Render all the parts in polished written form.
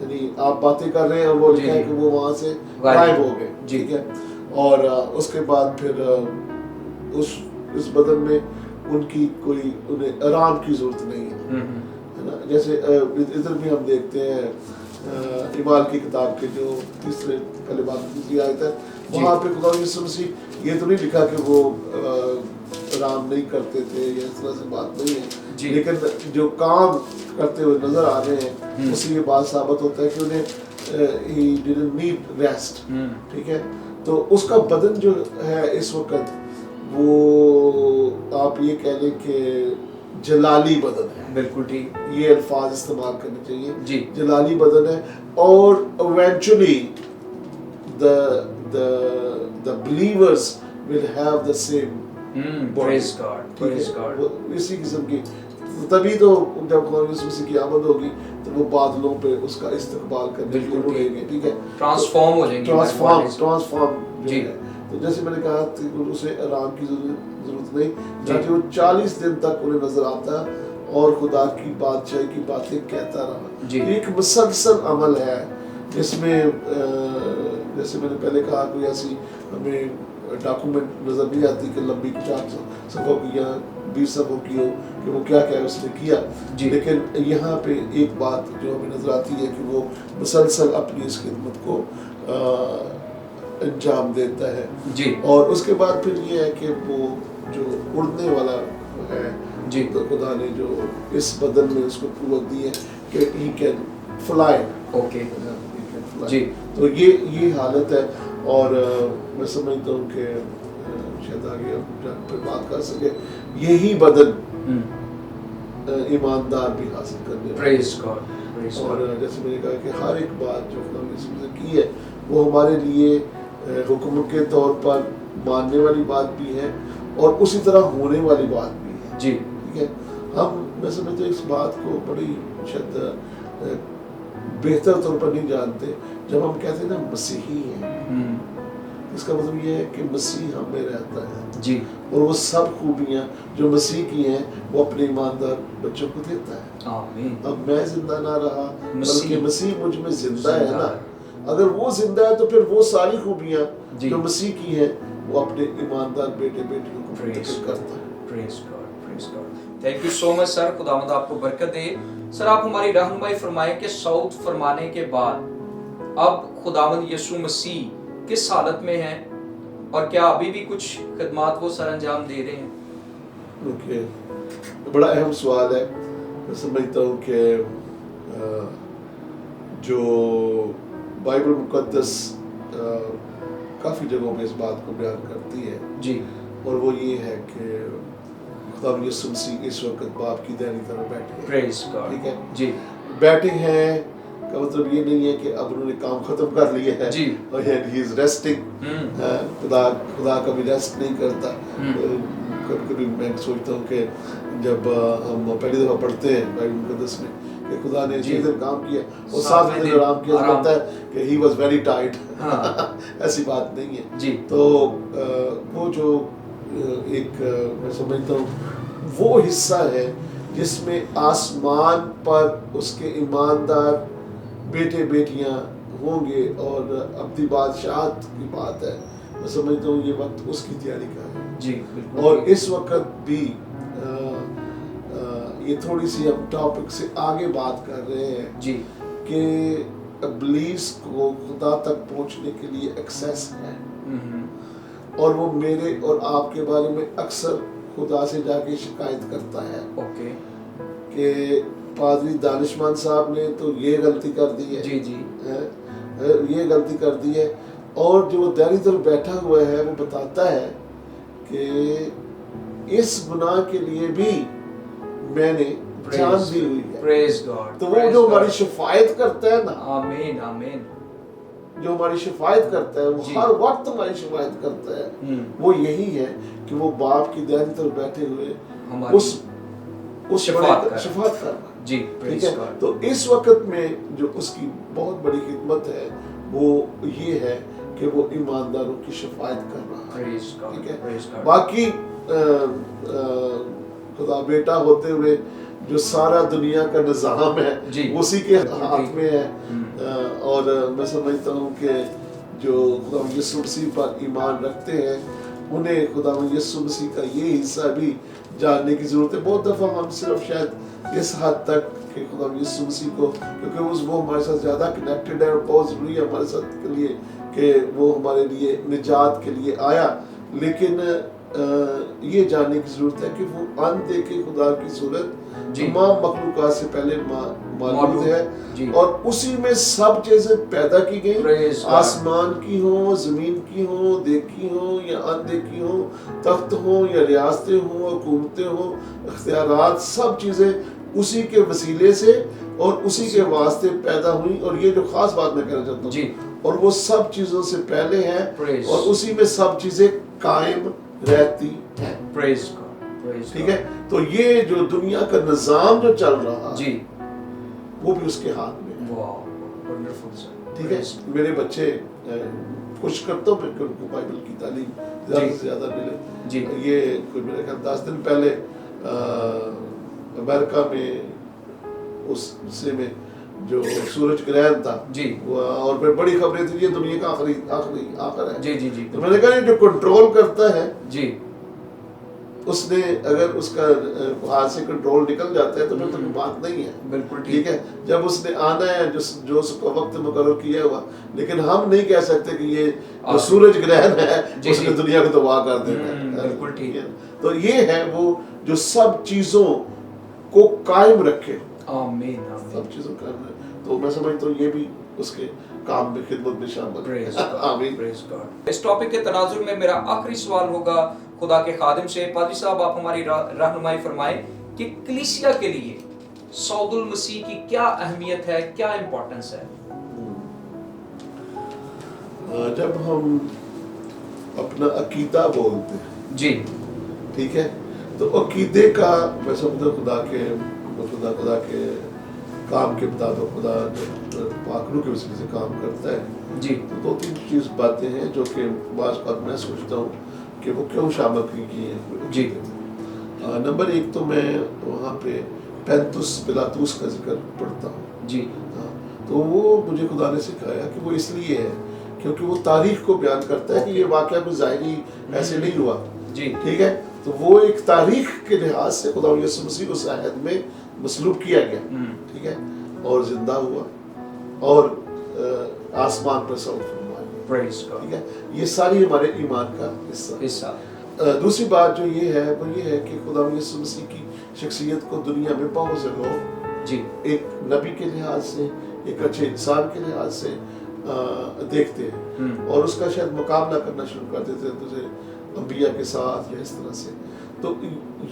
یعنی آپ باتیں کر رہے ہیں اور وہ لکھا ہے کہ وہ وہاں سے غائب ہو گئے، ٹھیک ہے. اور اس کے بعد پھر اس بدن میں ان کی کوئی انہیں آرام کی ضرورت نہیں ہے نا. جیسے ادھر بھی ہم دیکھتے ہیں اعمال کی کتاب کے جو تیسرے پہلے بات تیسری آیت ہے، وہاں پہ خدا یسوع مسیح یہ تو نہیں لکھا کہ وہ آرام نہیں کرتے تھے یا اس طرح سے بات نہیں ہے، لیکن جو کام کرتے ہوئے نظر آ رہے ہیں اس سے یہ بات ثابت ہوتا ہے کہ انہیں he didn't need rest، ٹھیک ہے. تو اس کا بدن جو ہے اس وقت وہ آپ یہ کہہ لیں کہ جلالی بدن ہے. بالکل ٹھیک، یہ الفاظ استعمال کرنے چاہیے. جی جلالی بدن ہے. اور eventually the believers will have the same praise God, praise God. اسی قسم کی تبھی تو جب خدا یسوع مسیح کی آمد ہوگی تو وہ بادلوں پہ اس کا استقبال کرنے کے لیے اڑیں گے، ٹھیک ہے، ٹرانسفارم ہو جائیں گے، ٹرانسفارم جی. تو جیسے میں نے کہا اسے آرام کی ضرورت نہیں، جبکہ وہ 40 دن تک انہیں نظر آتا اور خدا کی بادشاہی کی باتیں کہتا رہا. یہ ایک مسلسل عمل ہے جس میں جیسے میں نے پہلے کہا کوئی ایسی ہمیں ڈاکومنٹ نظر نہیں آتی کہ لمبی 50 صفحوں کی یا 20 صفحوں کی ہو کہ وہ کیا کیا اس نے کیا، لیکن یہاں پہ ایک بات جو ہمیں نظر آتی ہے کہ وہ مسلسل اپنی اس خدمت کو انجام دیتا ہے. اور اس کے بعد پھر یہ ہے کہ وہ جو اڑنے والا ہے تو خدا نے جو اس بدن میں اس کو قوت دی ہے کہ he can fly. تو یہ حالت ہے. اور میں سمجھتا ہوں کہ شاید آگے پھر بات کر سکے یہی بدن ایماندار بھی حاصل کرنے والا. اور جیسے میں نے کہا کہ ہر ایک بات جو خدا نے اس میں کی ہے وہ ہمارے لیے حکم کے طور پر ماننے والی بات بھی ہے اور اسی طرح ہونے والی بات بھی ہے. ٹھیک ہے. میں سمجھتا ہوں اس بات کو بڑی شاید بہتر طور پر نہیں جانتے. جب ہم کہتے ہیں نا مسیحی ہیں، اس کا مطلب یہ ہے کہ مسیح ہم میں رہتا ہے اور وہ سب خوبیاں جو مسیح کی ہیں وہ اپنے ایماندار بچوں کو دیتا ہے. اب میں زندہ نہ رہا بلکہ مسیح مجھ میں زندہ ہے نا. اگر وہ زندہ ہے تو پھر وہ ساری خوبیاں جو مسیح کی ہیں وہ اپنے ایماندار بیٹے بیٹیوں کو منتقل کرتا ہے. تھینک یو سو مچ سر، خداوند آپ کو برکت دے. سر آپ ہماری رہنمائی فرمائیں کہ صعود فرمانے کے بعد اب خداوند یسوع مسیح کس حالت میں ہیں اور کیا ابھی بھی کچھ خدمات وہ سر انجام دے رہے ہیں؟ بڑا اہم سوال ہے. میں سمجھتا ہوں کہ جو بائبل مقدس کافی جگہوں پہ اس بات کو بیان کرتی ہے اور وہ یہ ہے کہ خدا یسوع مسیح اس وقت باپ کی دائیں طرف بیٹھے ہیں. ٹھیک ہے، بیٹھے ہیں کا مطلب یہ نہیں ہے کہ اب انہوں نے کام ختم کر لیا ہے اور ہی از ریسٹنگ. خدا کبھی ریسٹ نہیں کرتا. کبھی کبھی میں سوچتا ہوں کہ جب ہم پہلی دفعہ پڑھتے ہیں بائبل مقدس میں کہ خدا نے 6 دن کام کیا اور 7 دن آرام کیا، تو لگتا ہے کہ ہی واز ویری ٹائرڈ. ایسی بات نہیں ہے. تو وہ جو ایک میں سمجھتا ہوں وہ حصہ ہے جس میں آسمان پر اس کے ایماندار بیٹے بیٹیاں ہوں گے اور ابدی بادشاہت کی بات ہے. میں سمجھتا ہوں یہ وقت اس کی تیاری کا ہے. اور اس وقت بھی یہ تھوڑی سی ہم ٹاپک سے آگے بات کر رہے ہیں کہ ابلیس کو خدا تک پہنچنے کے لیے ایکسیس ہے اور وہ میرے اور آپ کے بارے میں اکثر خدا سے جا کے شکایت کرتا ہے کہ پادری دانشمان صاحب نے تو یہ غلطی کر دی ہے، یہ غلطی کر دی ہے. اور جو دائیں طرف بیٹھا ہوا ہے وہ بتاتا ہے کہ اس گناہ کے لیے بھی میں نے جان دی ہوئی ہے. تو وہ جو ہماری شفاعت کرتا ہے نا، آمین آمین، جو ہماری شفاعت کرتا ہے وہ ہر وقت ہماری شفاعت کرتا ہے، وہ یہی ہے کہ وہ باپ کی دائیں طرف بیٹھے ہوئے اس شفاعت کر رہا. ٹھیک ہے. تو اس وقت میں جو اس کی بہت بڑی خدمت ہے وہ یہ ہے کہ وہ ایمانداروں کی شفاعت کر رہا ہے. ٹھیک ہے. باقی خدا بیٹا ہوتے ہوئے جو سارا دنیا کا نظام ہے اسی کے ہاتھ میں ہے اور میں سمجھتا ہوں کہ جو خدا یسوع مسیح پر ایمان رکھتے ہیں انہیں خدا یسوع مسیح کا یہ حصہ بھی جاننے کی ضرورت ہے. بہت دفعہ ہم صرف شاید اس حد تک کہ خدا یسوع مسیح کو, کیونکہ وہ ہمارے ساتھ زیادہ کنیکٹڈ ہے اور بہت ضروری ہے ہمارے ساتھ کے لیے کہ وہ ہمارے لیے نجات کے لیے آیا, لیکن یہ جاننے کی ضرورت ہے کہ وہ اندیکھے خدا کی صورت تمام مخلوقات سے پہلے موجود ہے اور اسی میں سب چیزیں پیدا کی گئی, آسمان کی ہوں, زمین کی ہوں, دیکھی ہوں یا اندیکھی ہوں, تخت ہوں یا ریاستیں ہوں, حکومتیں ہوں, اختیارات, سب چیزیں اسی کے وسیلے سے اور اسی کے واسطے پیدا ہوئی. اور یہ جو خاص بات میں کہنا چاہتا ہوں, اور وہ سب چیزوں سے پہلے ہیں اور اسی میں سب چیزیں قائم رہتی ہیں. ٹھیک ہے, تو یہ جو دنیا کا نظام جو چل رہا ہے وہ بھی اس کے ہاتھ میں ہے. ٹھیک ہے, میرے بچے کوشش کرتا ہوں کہ ان کو بائبل کی تعلیم زیادہ سے زیادہ ملے. یہ کوئی میرے خیال 10 دن پہلے امریکہ میں اس حصے میں جو سورج گرہن تھا اور پھر بڑی خبریں تھیں, یہ دنیا کا آخر ہے. تو میں نے کہا یہ جو کنٹرول کرتا ہے اس نے اگر اس کا ہاتھ سے کنٹرول نکل جاتا ہے تو پھر تو بات نہیں ہے. بالکل ٹھیک ہے, جب اس نے آنا ہے جو اس کو وقت مقرر کیا ہوا, لیکن ہم نہیں کہہ سکتے کہ یہ جو سورج گرہن ہے اس نے دنیا کو تباہ کر دینا ہے. بالکل ٹھیک ہے, تو یہ ہے وہ جو سب چیزوں کو قائم رکھے. آمین. سب چیزوں کا, تو میں سمجھتا ہوں یہ بھی اس کے کام میں خدمت میں شامل ہے. آمین. اس ٹاپک کے تناظر میں میرا آخری سوال ہوگا خدا کے خادم سے. پادری صاحب آپ ہماری رہنمائی فرمائیں کہ کلیسیا کے لیے سعود المسیح کی کیا اہمیت ہے, کیا امپورٹنس ہے؟ جب ہم اپنا عقیدہ بولتے ہیں ٹھیک ہے, تو عقیدے کا میں سمجھتا خدا کے کام کے مطابق خدا پاک روح کے وسیلے سے کام کرتا ہے. تو 2-3 باتیں ہیں جو کہ بعض بات میں سوچتا ہوں کہ وہ کیوں شامل کی ہیں. نمبر 1 تو میں وہاں پہ پینتوس پلاطوس کا ذکر پڑھتا ہوں. تو وہ مجھے خدا نے سکھایا کہ وہ اس لیے ہے کیونکہ وہ تاریخ کو بیان کرتا ہے کہ یہ واقعہ کوئی ظاہری ایسے نہیں ہوا. ٹھیک ہے, تو وہ ایک تاریخ کے لحاظ سے خدا یسوع مسیح کو عہد میں مصلوب کیا گیا. ٹھیک ہے, اور زندہ ہوا اور آسمان پر صعود فرمایا. ٹھیک ہے, یہ ساری ہمارے ایمان کا حصہ. دوسری بات جو یہ ہے وہ یہ ہے کہ خدا یسوع مسیح کی شخصیت کو دنیا میں بہت سے لوگ ایک نبی کے لحاظ سے, ایک اچھے انسان کے لحاظ سے دیکھتے ہیں اور اس کا شاید مقابلہ کرنا شروع کر دیتے ہیں دوسرے انبیاء کے ساتھ یا اس طرح سے. تو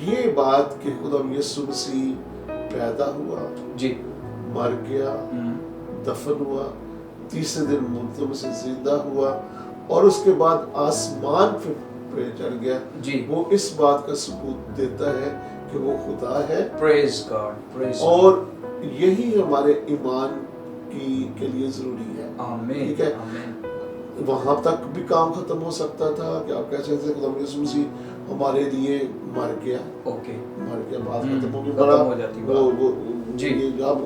یہ بات کہ خدا یسوع مسیح پیدا ہوا, مر گیا, دفن ہوا, تیسرے دن مردوں میں سے زندہ ہوا اور اس کے بعد آسمان پہ چڑھ گیا, وہ اس بات کا ثبوت دیتا ہے کہ وہ خدا ہے. اور یہی ہمارے ایمان کے لیے ضروری ہے. ٹھیک ہے, وہاں تک بھی کام ختم ہو سکتا تھا کہ آپ کہہ سکتے ہیں خدا یسوع مسیح ہمارے لیے مر گیا, بات ختم ہو گئی,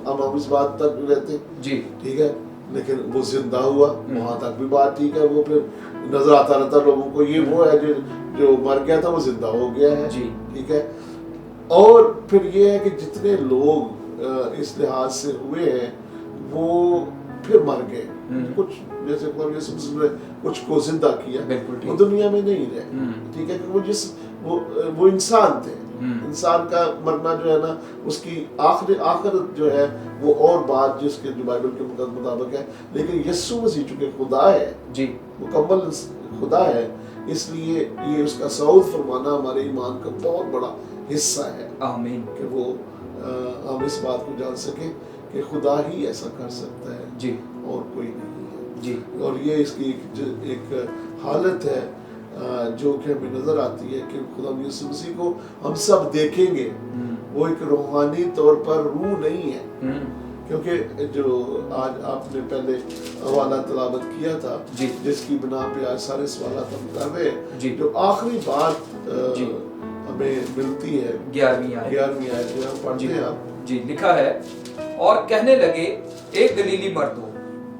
ہم اس بات تک رہتے. ٹھیک ہے, لیکن وہ زندہ ہوا, وہاں تک بھی بات ٹھیک ہے. وہ پھر نظر آتا رہتا لوگوں کو یہ وہ ہے جو مر گیا تھا وہ زندہ ہو گیا ہے. ٹھیک ہے, اور پھر یہ ہے کہ جتنے لوگ اس لحاظ سے ہوئے ہیں وہ پھر مر گئے. کچھ جیسے کچھ کو زندہ کیا, وہ دنیا میں نہیں رہے. ٹھیک ہے, کہ وہ انسان تھے. انسان کا مرنا جو ہے نا اس کی آخر جو ہے وہ اور بات جس کے جو بائبل کے مطابق ہے. لیکن یسوع مسیح چونکہ خدا ہے, مکمل خدا ہے, اس لیے یہ اس کا صعود فرمانا ہمارے ایمان کا بہت بڑا حصہ ہے. آمین. کہ وہ ہم اس بات کو جان سکیں کہ خدا ہی ایسا کر سکتا ہے اور کوئی نہیں ہے. اور یہ اس کی ایک حالت ہے جو کہ ہمیں نظر آتی ہے کہ خدا یسوع مسیح کو ہم سب دیکھیں گے. وہ ایک روحانی طور پر روح نہیں ہے, کیونکہ جو آج آپ نے پہلے حوالہ تلاوت کیا تھا جس کی بنا پہ آج سارے سوالات ہم کر رہے ہیں, جو آخری بات ہمیں ملتی ہے 11ویں آیت جو ہم پڑھتے ہیں. لکھا ہے, اور کہنے لگے ایک گلیلی مرد ہو